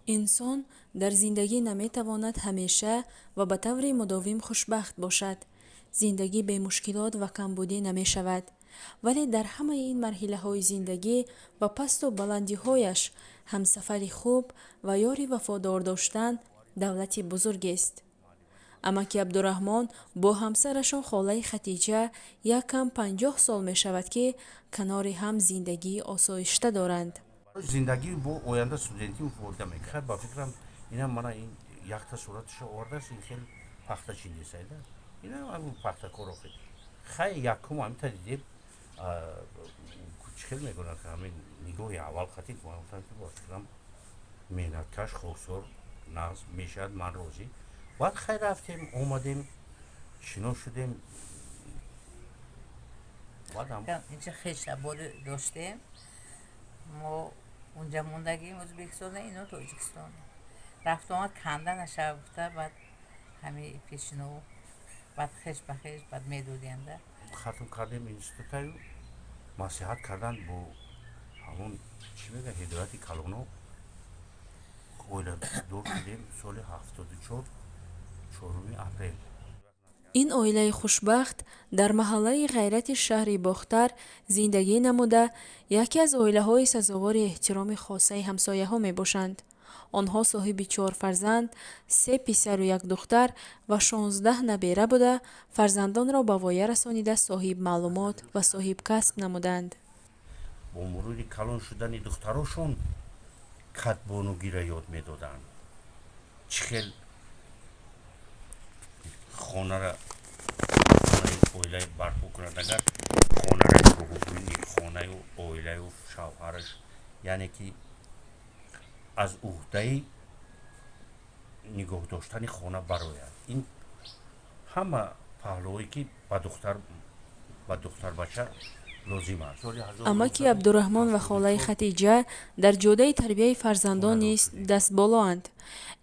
инсон дар зиндагӣ наметавонад ҳамеша ва ба таври мудовим хушбахт бошад. Зиндагӣ бе мушкилот ва камбудӣ намешавад. Вале дар ҳамаи ин марҳилаҳои зиндагӣ ва пасту баландиҳояш ҳамсафари хуб ва ёри вафодор доштан давлати бузургест. амаки Абдураҳмон бо ҳамсарашон холаи Хатиҷа яккам 50 сол мешавад, ки канори ҳам зиндагии осоишта доранд. зиндагӣ бо оянда студентӣ фоида мекард. Ба фикрам ина мана ин якта сураташо ордаст, ин хел пахта чиндисайда. Ина ҳамун пахта коро хай якум ҳамита дидем чӣ хел мекунад ки ҳамин нигоҳи аввал хатин кунам ки ба фикрам меҳнаткаш хоксор нағз мешавад, ман розӣ. баъд хай рафтем омадем шино шудем. инҷа хешабори доштем. мо унҷа мондагим Ӯзбекистоне, ино Тоҷикистон. Рафтомад канда нашавуфта, баъд ҳами пешино, баъд хеш ба хеш, баъд медодианда. Хатм кардем институтаю маслиҳат кардан бо ҳамун чӣ мега ҳидояти калоно оиладор шудем соли 74 4 апрел. ин оилаи хушбахт дар маҳаллаи ғайрати шаҳри Бохтар зиндагӣ намуда, яке аз оилаҳои сазовори эҳтироми хосаи ҳамсояҳо мебошанд. онҳо соҳиби 4 фарзанд, 3 писару 1 духтар ва 16 набера буда, фарзандонро ба воя расонида соҳиб маълумот ва соҳиб касб намуданд. бо мурури калон шудани духтарошон катбонугиро ёд медоданд. чӣ хел хонара оилаи барпо кунад, агар хонара шуҳубини хонаю оилаю шавҳараш, яъне ки аз уҳдаи нигоҳ доштани хона барояд. ин ҳама паҳлӯе ки ба духтарбача лозим аст. амаки Абдураҳмон ва холаи Хатиҷа дар ҷодаи тарбияи фарзандон низ дастболоанд.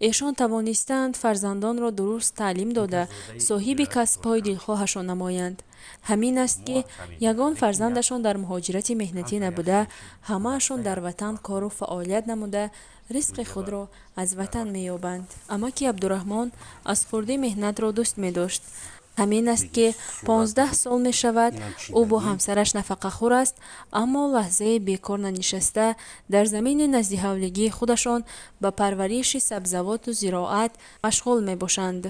эшон тавонистаанд фарзандонро дуруст таълим дода, соҳиби касбҳои дилхоҳашон намоянд. ҳамин аст ки ягон фарзандашон дар муҳоҷирати меҳнатӣ набуда, ҳамаашон дар ватан кору фаъолият намуда, ризқи худро аз ватан меёбанд. амаки Абдураҳмон аз хурдӣ меҳнатро дӯст медошт. ҳамин аст ки 15 сол мешавад ӯ бо ҳамсараш нафақахӯр аст, аммо лаҳзае бекор нанишаста дар замини назди ҳавлигии худашон ба парвариши сабзавоту зироат машғул мебошанд.